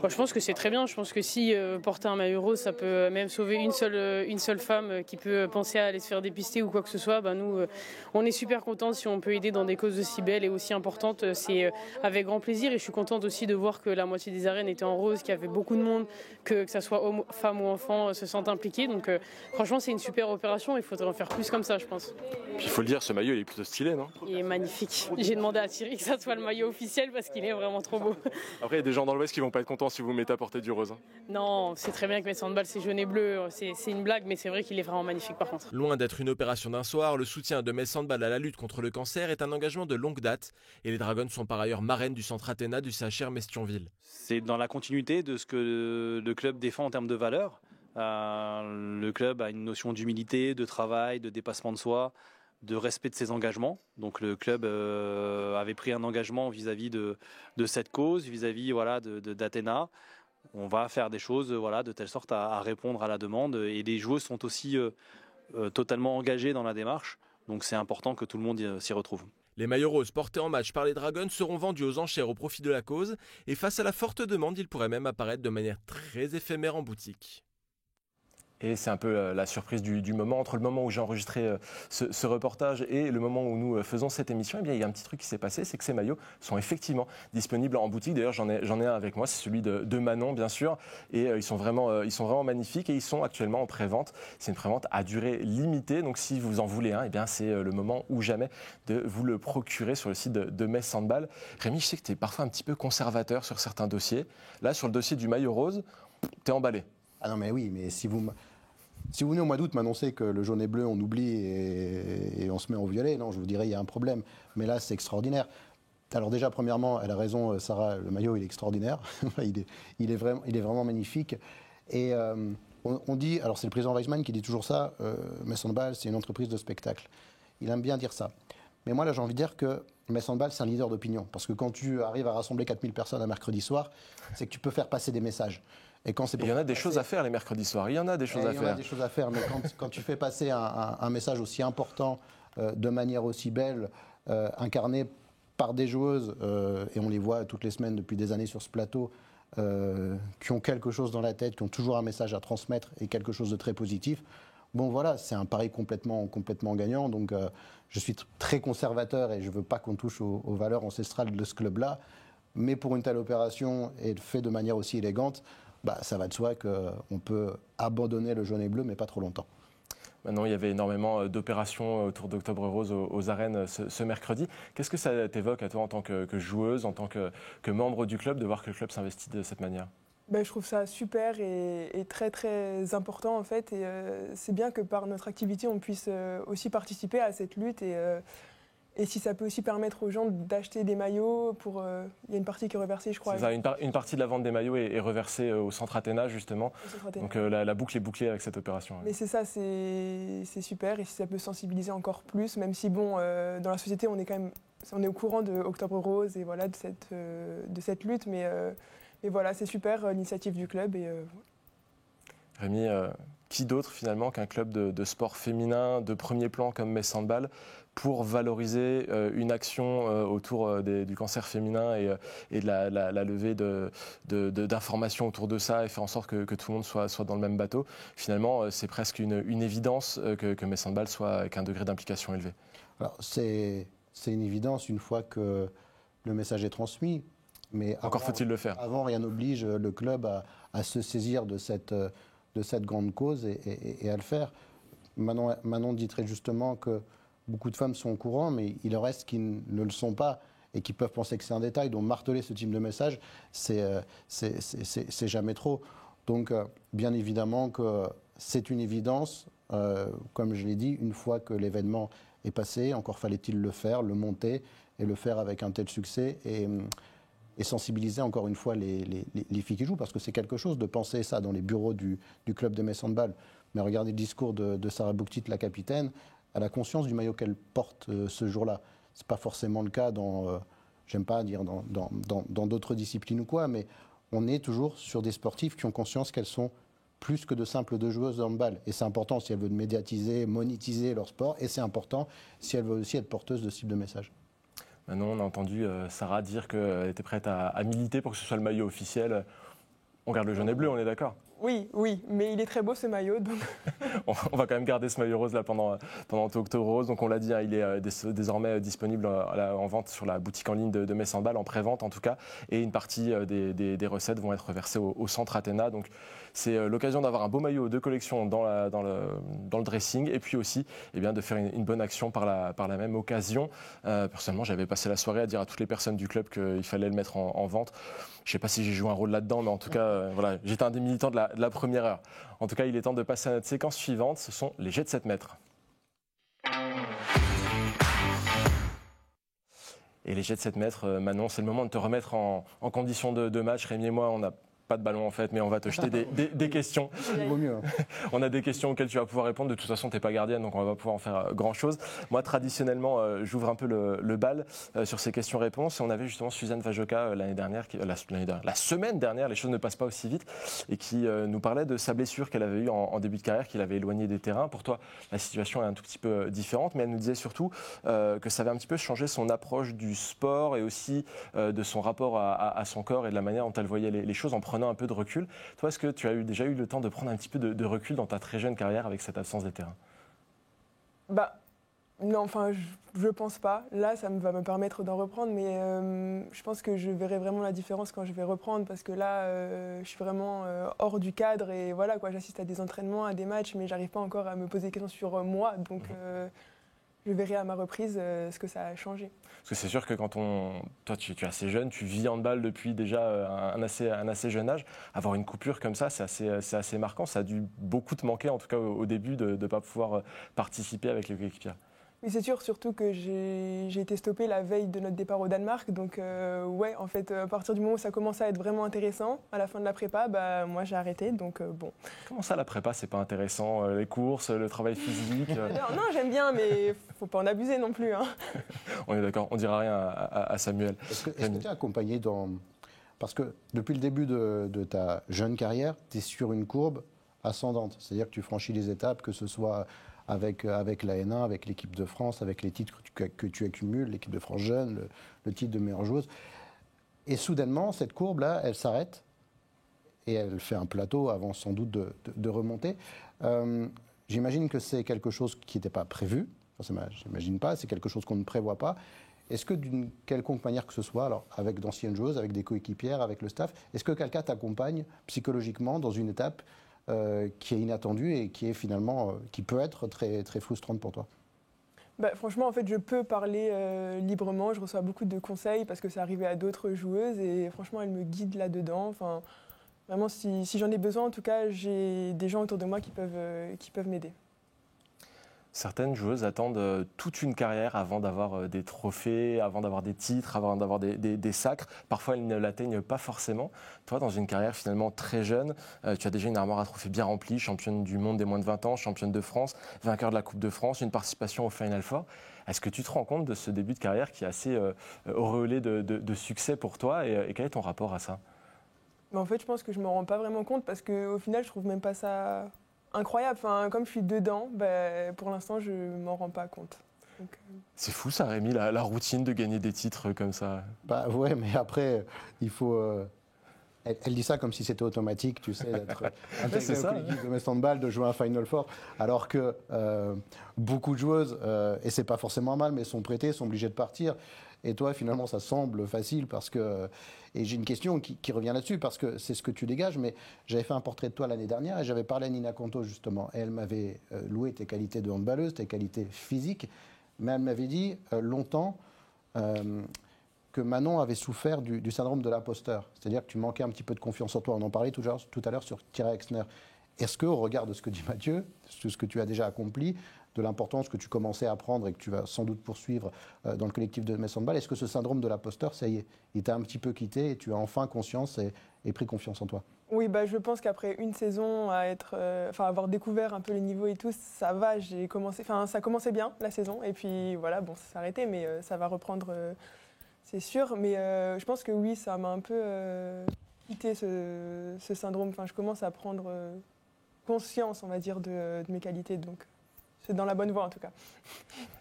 Je pense que c'est très bien. Je pense que si porter un maillot rose, ça peut même sauver une seule femme qui peut penser à aller se faire dépister ou quoi que ce soit. Nous, on est super contents si on peut aider dans des causes aussi belles et aussi importantes. C'est avec grand plaisir. Et je suis contente aussi de voir que la moitié des arènes étaient en rose, qu'il y avait beaucoup de monde, que ça soit hommes, femmes ou enfants, se sentent impliqués. Donc franchement, c'est une super opération. Il faudrait en faire plus comme ça, je pense. Puis il faut le dire, ce maillot il est plutôt stylé, non? Il est magnifique. J'ai demandé à Thierry que ça soit le maillot officiel parce qu'il est vraiment trop beau. Après, il y a des gens dans l'Ouest qui vont pas être contents si vous mettez à porter du rose. Non, c'est très bien que Metz Handball c'est jaune et bleu, c'est une blague, mais c'est vrai qu'il est vraiment magnifique par contre. Loin d'être une opération d'un soir, le soutien de Metz Handball à la lutte contre le cancer est un engagement de longue date et les Dragons sont par ailleurs marraines du centre Athéna du CHR Metz-Thionville. C'est dans la continuité de ce que le club défend en termes de valeurs. Le club a une notion d'humilité, de travail, de dépassement de soi, de respect de ses engagements. Donc le club avait pris un engagement vis-à-vis de cette cause, vis-à-vis d'Athéna. On va faire des choses de telle sorte à répondre à la demande. Et les joueurs sont aussi totalement engagés dans la démarche. Donc c'est important que tout le monde s'y retrouve. Les maillots roses portés en match par les Dragons seront vendus aux enchères au profit de la cause. Et face à la forte demande, ils pourraient même apparaître de manière très éphémère en boutique. Et c'est un peu la surprise du moment. Entre le moment où j'ai enregistré ce reportage et le moment où nous faisons cette émission, eh bien, il y a un petit truc qui s'est passé, c'est que ces maillots sont effectivement disponibles en boutique. D'ailleurs, j'en ai un avec moi, c'est celui de Manon, bien sûr. Et ils sont vraiment magnifiques et ils sont actuellement en pré-vente. C'est une pré-vente à durée limitée. Donc, si vous en voulez un, eh bien, c'est le moment ou jamais de vous le procurer sur le site de Metz Handball. Rémi, je sais que tu es parfois un petit peu conservateur sur certains dossiers. Là, sur le dossier du maillot rose, tu es emballé. Ah non, mais oui, mais si vous venez au mois d'août m'annoncer que le jaune et bleu, on oublie et on se met en violet, non, je vous dirais il y a un problème. Mais là, c'est extraordinaire. Alors déjà, premièrement, elle a raison, Sarah, le maillot, il est extraordinaire. il est vraiment magnifique. Et on dit, alors c'est le président Weissman qui dit toujours ça, Metz Handball, c'est une entreprise de spectacle. Il aime bien dire ça. Mais moi, là, j'ai envie de dire que Metz Handball, c'est un leader d'opinion. Parce que quand tu arrives à rassembler 4000 personnes un mercredi soir, c'est que tu peux faire passer des messages. Et quand c'est il y en a des choses à faire les mercredis soirs. Il y en a des choses à faire. Il y en a des choses à faire, mais quand tu fais passer un message aussi important, de manière aussi belle, incarné par des joueuses, et on les voit toutes les semaines depuis des années sur ce plateau, qui ont quelque chose dans la tête, qui ont toujours un message à transmettre et quelque chose de très positif. Bon voilà, c'est un pari complètement gagnant. Donc je suis très conservateur et je ne veux pas qu'on touche aux valeurs ancestrales de ce club-là. Mais pour une telle opération et fait de manière aussi élégante, ça va de soi qu'on peut abandonner le jaune et bleu, mais pas trop longtemps. Maintenant, il y avait énormément d'opérations autour d'Octobre Rose aux arènes ce mercredi. Qu'est-ce que ça t'évoque à toi en tant que joueuse, en tant que membre du club, de voir que le club s'investit de cette manière ? Je trouve ça super et très très important en fait. Et c'est bien que par notre activité, on puisse aussi participer à cette lutte. Et si ça peut aussi permettre aux gens d'acheter des maillots, il y a une partie qui est reversée, je crois. C'est ça, une partie de la vente des maillots est reversée au centre Athéna, justement. Donc la boucle est bouclée avec cette opération. Mais c'est ça, c'est super. Et si ça peut sensibiliser encore plus, même si, dans la société, on est au courant de Octobre Rose et voilà, de cette lutte. Mais voilà, c'est super, l'initiative du club. Rémi, qui d'autre finalement qu'un club de sport féminin de premier plan comme Metz Handball pour valoriser une action autour du cancer féminin et de la levée d'informations autour de ça et faire en sorte que tout le monde soit dans le même bateau. Finalement, c'est presque une évidence que Metz Handball soit avec un degré d'implication élevé. Alors, c'est une évidence une fois que le message est transmis. Mais encore faut-il le faire. Avant, rien n'oblige le club à se saisir de cette grande cause et à le faire. Manon dit très justement que beaucoup de femmes sont au courant, mais il en reste qui ne le sont pas et qui peuvent penser que c'est un détail. Donc marteler ce type de message, c'est jamais trop. Donc bien évidemment que c'est une évidence, comme je l'ai dit, une fois que l'événement est passé, encore fallait-il le faire, le monter et le faire avec un tel succès et sensibiliser encore une fois les filles qui jouent, parce que c'est quelque chose de penser ça dans les bureaux du club de Metz Handball. Mais regardez le discours de Sarah Bouktit, la capitaine, elle a conscience du maillot qu'elle porte ce jour-là. Ce n'est pas forcément le cas j'aime pas dire dans d'autres disciplines ou quoi, mais on est toujours sur des sportifs qui ont conscience qu'elles sont plus que de simples deux joueuses de handball. Et c'est important si elle veut médiatiser, monétiser leur sport, et c'est important si elle veut aussi être porteuse de ce type de message. Maintenant, on a entendu Sarah dire qu'elle était prête à militer pour que ce soit le maillot officiel. On garde le jaune et bleu, on est d'accord? Oui, mais il est très beau ce maillot. Donc... on va quand même garder ce maillot rose là pendant Octobre Rose. Donc on l'a dit, hein, il est désormais disponible en vente sur la boutique en ligne de Metz Handball, en pré-vente en tout cas. Et une partie des recettes vont être versées au centre Athéna. Donc c'est l'occasion d'avoir un beau maillot de collection dans le dressing. Et puis aussi de faire une bonne action par la même occasion. Personnellement, j'avais passé la soirée à dire à toutes les personnes du club qu'il fallait le mettre en vente. Je ne sais pas si j'ai joué un rôle là-dedans, mais en tout cas, voilà, j'étais un des militants de la première heure. En tout cas, il est temps de passer à notre séquence suivante. Ce sont les jets de 7 mètres. Et les jets de 7 mètres, Manon, c'est le moment de te remettre en condition de match. Rémi et moi, on n'a pas de ballon en fait, mais on va te jeter des questions. Il vaut mieux. On a des questions auxquelles tu vas pouvoir répondre. De toute façon, tu n'es pas gardienne, donc on va pas pouvoir en faire grand-chose. Moi, traditionnellement, j'ouvre un peu le bal sur ces questions-réponses. Et on avait justement Suzanne Vajoka la semaine dernière, les choses ne passent pas aussi vite, et qui nous parlait de sa blessure qu'elle avait eue en début de carrière, qui l'avait éloignée des terrains. Pour toi, la situation est un tout petit peu différente, mais elle nous disait surtout que ça avait un petit peu changé son approche du sport et aussi de son rapport à son corps et de la manière dont elle voyait les choses en prenant un peu de recul. Toi, est-ce que tu as déjà eu le temps de prendre un petit peu de recul dans ta très jeune carrière avec cette absence des terrains? Non, enfin, je pense pas. Là, ça va me permettre d'en reprendre, mais je pense que je verrai vraiment la différence quand je vais reprendre, parce que là, je suis vraiment hors du cadre et voilà, quoi, j'assiste à des entraînements, à des matchs, mais j'arrive pas encore à me poser des questions sur moi, donc je verrai à ma reprise ce que ça a changé. Parce que c'est sûr que quand toi, tu es assez jeune, tu vis handball depuis déjà un assez jeune âge. Avoir une coupure comme ça, c'est assez marquant. Ça a dû beaucoup te manquer, en tout cas au début, de ne pas pouvoir participer avec les coéquipiers. Oui, c'est sûr, surtout que j'ai été stoppée la veille de notre départ au Danemark. Donc, ouais, en fait, à partir du moment où ça commençait à être vraiment intéressant, à la fin de la prépa, moi, j'ai arrêté. Donc, bon. Comment ça, la prépa, c'est pas intéressant? Les courses, le travail physique Non, j'aime bien, mais faut pas en abuser non plus. Hein. On est d'accord, on dira rien à Samuel. Est-ce que tu es accompagné Parce que depuis le début de ta jeune carrière, tu es sur une courbe ascendante. C'est-à-dire que tu franchis les étapes, que ce soit avec la N1, avec l'équipe de France, avec les titres que tu accumules, l'équipe de France jeune, le titre de meilleure joueuse. Et soudainement, cette courbe-là, elle s'arrête et elle fait un plateau avant sans doute de remonter. J'imagine que c'est quelque chose qui n'était pas prévu. Enfin, j'imagine pas, c'est quelque chose qu'on ne prévoit pas. Est-ce que d'une quelconque manière que ce soit, alors avec d'anciennes joueuses, avec des coéquipières, avec le staff, est-ce que quelqu'un t'accompagne psychologiquement dans une étape qui est inattendue et qui est finalement qui peut être très, très frustrante pour toi? Franchement, en fait, je peux parler librement. Je reçois beaucoup de conseils parce que c'est arrivé à d'autres joueuses et franchement, elles me guident là-dedans. Enfin, vraiment, si j'en ai besoin, en tout cas, j'ai des gens autour de moi qui peuvent m'aider. Certaines joueuses attendent toute une carrière avant d'avoir des trophées, avant d'avoir des titres, avant d'avoir des sacres. Parfois, elles ne l'atteignent pas forcément. Toi, dans une carrière finalement très jeune, tu as déjà une armoire à trophées bien remplie, championne du monde des moins de 20 ans, championne de France, vainqueur de la Coupe de France, une participation au Final Four. Est-ce que tu te rends compte de ce début de carrière qui est assez auréolé de succès pour toi et quel est ton rapport à ça? En fait, je pense que je ne me rends pas vraiment compte parce qu'au final, je trouve même pas ça incroyable. Enfin, comme je suis dedans, pour l'instant, je ne m'en rends pas compte. Donc, C'est fou ça, Rémi, la routine de gagner des titres comme ça. Ouais, mais après, il faut... Elle dit ça comme si c'était automatique, tu sais, d'être intégré au collectif de Metz Handball, de jouer un Final Four, alors que beaucoup de joueuses, et c'est pas forcément mal, mais sont prêtées, sont obligées de partir. Et toi, finalement, ça semble facile parce que... Et j'ai une question qui revient là-dessus, parce que c'est ce que tu dégages, mais j'avais fait un portrait de toi l'année dernière et j'avais parlé à Nina Conto, justement. Et elle m'avait loué tes qualités de handballeuse, tes qualités physiques, mais elle m'avait dit longtemps que Manon avait souffert du syndrome de l'imposteur. C'est-à-dire que tu manquais un petit peu de confiance en toi. On en parlait tout à l'heure sur Thierry Exner. Est-ce qu'au regard de ce que dit Mathieu, de ce que tu as déjà accompli, de l'importance que tu commençais à prendre et que tu vas sans doute poursuivre dans le collectif de Metz Handball, est-ce que ce syndrome de l'imposteur, ça y est, il t'a un petit peu quitté et tu as enfin conscience et pris confiance en toi? Oui, je pense qu'après une saison à avoir découvert un peu les niveaux et tout, ça va. Ça commençait bien la saison et puis voilà, bon, ça s'est arrêté, mais ça va reprendre, c'est sûr. Mais je pense que oui, ça m'a un peu quitté ce syndrome. Enfin, je commence à prendre conscience, on va dire, de mes qualités. Donc, c'est dans la bonne voie, en tout cas.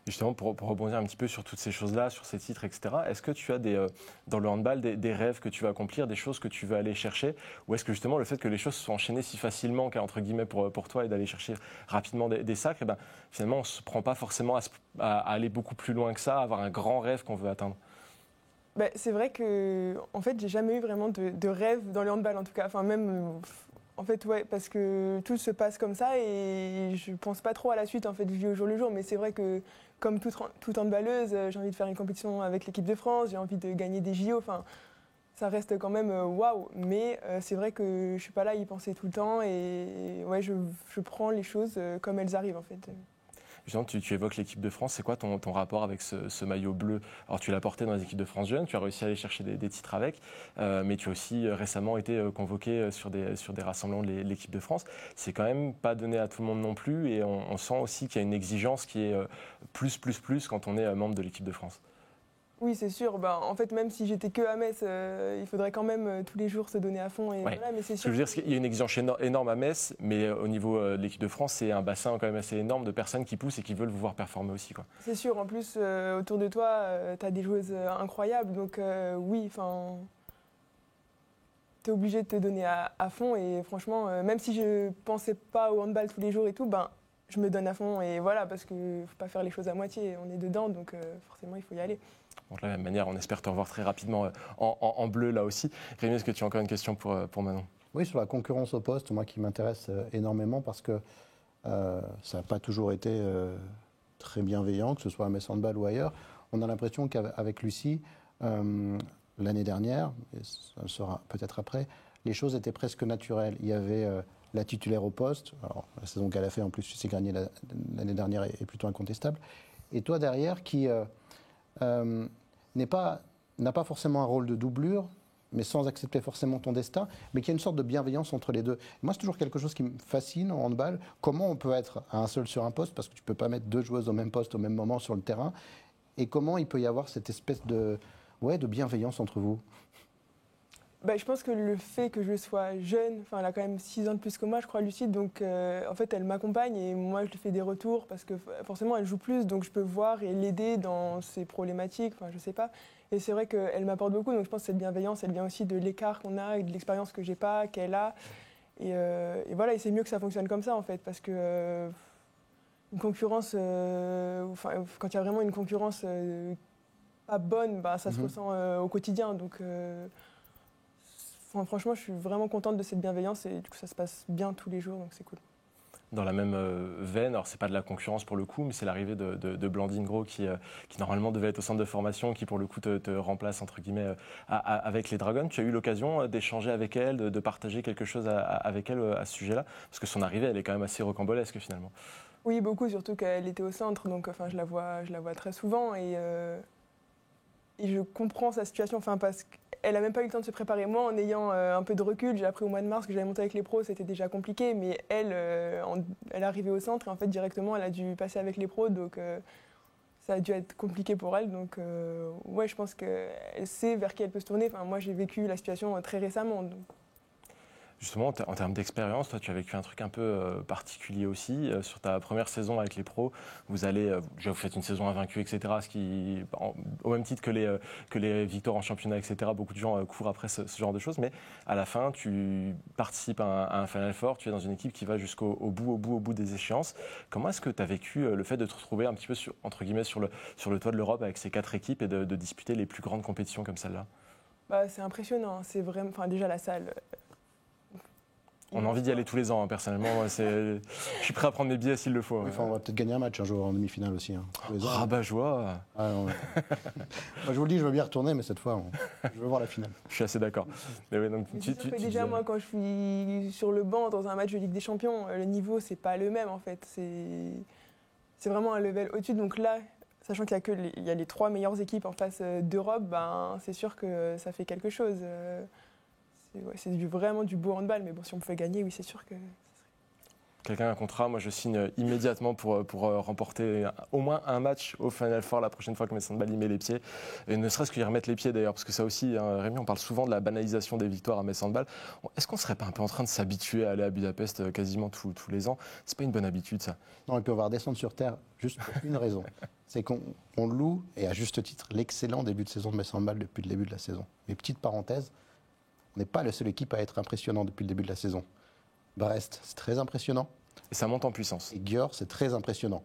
Justement, pour rebondir un petit peu sur toutes ces choses-là, sur ces titres, etc., est-ce que tu as dans le handball des rêves que tu veux accomplir, des choses que tu veux aller chercher, ou est-ce que justement le fait que les choses soient enchaînées si facilement, entre guillemets, pour toi, et d'aller chercher rapidement des sacres, finalement, on ne se prend pas forcément à aller beaucoup plus loin que ça, à avoir un grand rêve qu'on veut atteindre? C'est vrai que, en fait, j'ai jamais eu vraiment de rêve dans le handball, en tout cas. Enfin, même, en fait, ouais, parce que tout se passe comme ça et je pense pas trop à la suite. En fait, je vis au jour le jour. Mais c'est vrai que, comme toute handballeuse, j'ai envie de faire une compétition avec l'équipe de France, j'ai envie de gagner des JO. Enfin, ça reste quand même waouh. Mais c'est vrai que je suis pas là à y penser tout le temps et ouais, je prends les choses comme elles arrivent, en fait. Justement, tu évoques l'équipe de France, c'est quoi ton rapport avec ce maillot bleu? Alors tu l'as porté dans les équipes de France jeunes, tu as réussi à aller chercher des titres avec, mais tu as aussi récemment été convoqué sur des rassemblements de l'équipe de France. C'est quand même pas donné à tout le monde non plus et on sent aussi qu'il y a une exigence qui est plus quand on est membre de l'équipe de France. Oui, c'est sûr. En fait, même si j'étais que à Metz, il faudrait quand même tous les jours se donner à fond. Et ouais. voilà, mais c'est sûr. Ce que je veux dire, c'est qu'il y a une exigence énorme à Metz, mais au niveau de l'équipe de France, c'est un bassin quand même assez énorme de personnes qui poussent et qui veulent vous voir performer aussi, quoi. C'est sûr. En plus, autour de toi, tu as des joueuses incroyables. Donc oui, tu es obligé de te donner à fond. Et franchement, même si je pensais pas au handball tous les jours et tout, je me donne à fond. Et voilà, parce qu'il ne faut pas faire les choses à moitié. On est dedans, donc forcément, il faut y aller. Bon, de la même manière, on espère te revoir très rapidement en bleu là aussi. Rémi, est-ce que tu as encore une question pour Manon? Oui, sur la concurrence au poste, moi qui m'intéresse énormément parce que ça n'a pas toujours été très bienveillant, que ce soit à Metz Handball ou ailleurs. On a l'impression qu'avec Lucie, l'année dernière, et ça le sera peut-être après, les choses étaient presque naturelles. Il y avait la titulaire au poste, alors la saison qu'elle a fait en plus, c'est gagné l'année dernière est plutôt incontestable. Et toi derrière qui n'a pas forcément un rôle de doublure, mais sans accepter forcément ton destin, mais qui a une sorte de bienveillance entre les deux. Et moi, c'est toujours quelque chose qui me fascine en handball. Comment on peut être à un seul sur un poste, parce que tu ne peux pas mettre deux joueuses au même poste au même moment sur le terrain, et comment il peut y avoir cette espèce de bienveillance entre vous? Je pense que le fait que je sois jeune, elle a quand même 6 ans de plus que moi, je crois, Lucie, donc en fait, elle m'accompagne et moi, je lui fais des retours parce que forcément, elle joue plus, donc je peux voir et l'aider dans ses problématiques, je sais pas. Et c'est vrai qu'elle m'apporte beaucoup, donc je pense que cette bienveillance, elle vient aussi de l'écart qu'on a et de l'expérience que j'ai pas, qu'elle a. Et voilà, et c'est mieux que ça fonctionne comme ça, en fait, parce que une concurrence, quand il y a vraiment une concurrence pas bonne, ça se ressent au quotidien, donc... franchement, je suis vraiment contente de cette bienveillance et du coup, ça se passe bien tous les jours, donc c'est cool. Dans la même veine, alors c'est pas de la concurrence pour le coup, mais c'est l'arrivée de Blandine Gros qui normalement devait être au centre de formation, qui pour le coup te remplace entre guillemets avec les Dragons. Tu as eu l'occasion d'échanger avec elle, de partager quelque chose avec elle à ce sujet-là, parce que son arrivée, elle est quand même assez rocambolesque finalement. Oui, beaucoup, surtout qu'elle était au centre, donc je la vois très souvent et je comprends sa situation, parce qu'elle n'a même pas eu le temps de se préparer. Moi, en ayant un peu de recul, j'ai appris au mois de mars que j'allais monter avec les pros, c'était déjà compliqué, mais elle est arrivée au centre et en fait directement, elle a dû passer avec les pros, donc ça a dû être compliqué pour elle. Donc ouais, je pense qu'elle sait vers qui elle peut se tourner. Moi, j'ai vécu la situation très récemment. Donc. Justement, en termes d'expérience, toi, tu as vécu un truc un peu particulier aussi. Sur ta première saison avec les pros, vous faites une saison invaincue, etc. Ce qui, au même titre que les victoires en championnat, etc. Beaucoup de gens courent après ce genre de choses. Mais à la fin, tu participes à un Final Four. Tu es dans une équipe qui va jusqu'au bout des échéances. Comment est-ce que tu as vécu le fait de te retrouver un petit peu entre guillemets sur le toit de l'Europe avec ces 4 équipes et de disputer les plus grandes compétitions comme celle-là? C'est impressionnant. C'est vraiment, déjà la salle. On a envie d'y aller tous les ans, personnellement. Moi, je suis prêt à prendre mes billets s'il le faut. Oui, on va peut-être gagner un match un jour en demi-finale aussi. Rabat-joie. Moi, je vous le dis, je veux bien retourner, mais cette fois, je veux voir la finale. Je suis assez d'accord. Mais oui, donc, déjà, moi, quand je suis sur le banc dans un match de Ligue des Champions, le niveau, c'est pas le même, en fait. C'est vraiment un level au-dessus. Donc là, sachant qu'il y a les 3 meilleures équipes en face d'Europe, c'est sûr que ça fait quelque chose. C'est vraiment du beau handball, mais bon, si on pouvait gagner, oui, c'est sûr que... quelqu'un a un contrat, moi je signe immédiatement pour remporter au moins un match au Final Four la prochaine fois que Metz Handball y met les pieds. Et ne serait-ce qu'y remettre les pieds d'ailleurs, parce que ça aussi, hein, Rémi, on parle souvent de la banalisation des victoires à Metz Handball. Est-ce qu'on ne serait pas un peu en train de s'habituer à aller à Budapest quasiment tous les ans? C'est pas une bonne habitude ça. Non, et puis on va redescendre sur terre juste pour une raison. C'est qu'on loue, et à juste titre, l'excellent début de saison de Metz Handball depuis le début de la saison. Mais petite parenthèse, on n'est pas la seule équipe à être impressionnant depuis le début de la saison. Brest, c'est très impressionnant. Et ça monte en puissance. Et Győr, c'est très impressionnant.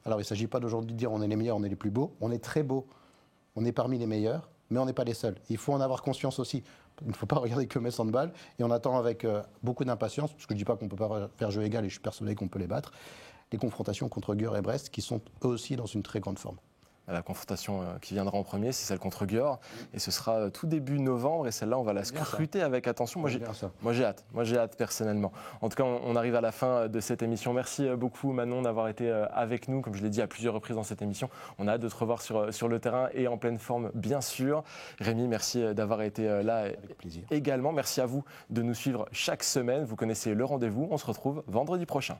Alors, il ne s'agit pas d'aujourd'hui de dire on est les meilleurs, on est les plus beaux. On est très beaux, on est parmi les meilleurs, mais on n'est pas les seuls. Il faut en avoir conscience aussi. Il ne faut pas regarder que Metz Handball. Et on attend avec beaucoup d'impatience, parce que je ne dis pas qu'on ne peut pas faire jeu égal, et je suis persuadé qu'on peut les battre, les confrontations contre Győr et Brest, qui sont eux aussi dans une très grande forme. La confrontation qui viendra en premier, c'est celle contre Győr. Et ce sera tout début novembre. Et celle-là, on va la scruter avec attention. Moi, j'ai hâte. Moi, j'ai hâte personnellement. En tout cas, on arrive à la fin de cette émission. Merci beaucoup, Manon, d'avoir été avec nous. Comme je l'ai dit à plusieurs reprises dans cette émission, on a hâte de te revoir sur le terrain et en pleine forme, bien sûr. Rémi, merci d'avoir été là avec plaisir. Également. Merci à vous de nous suivre chaque semaine. Vous connaissez le rendez-vous. On se retrouve vendredi prochain.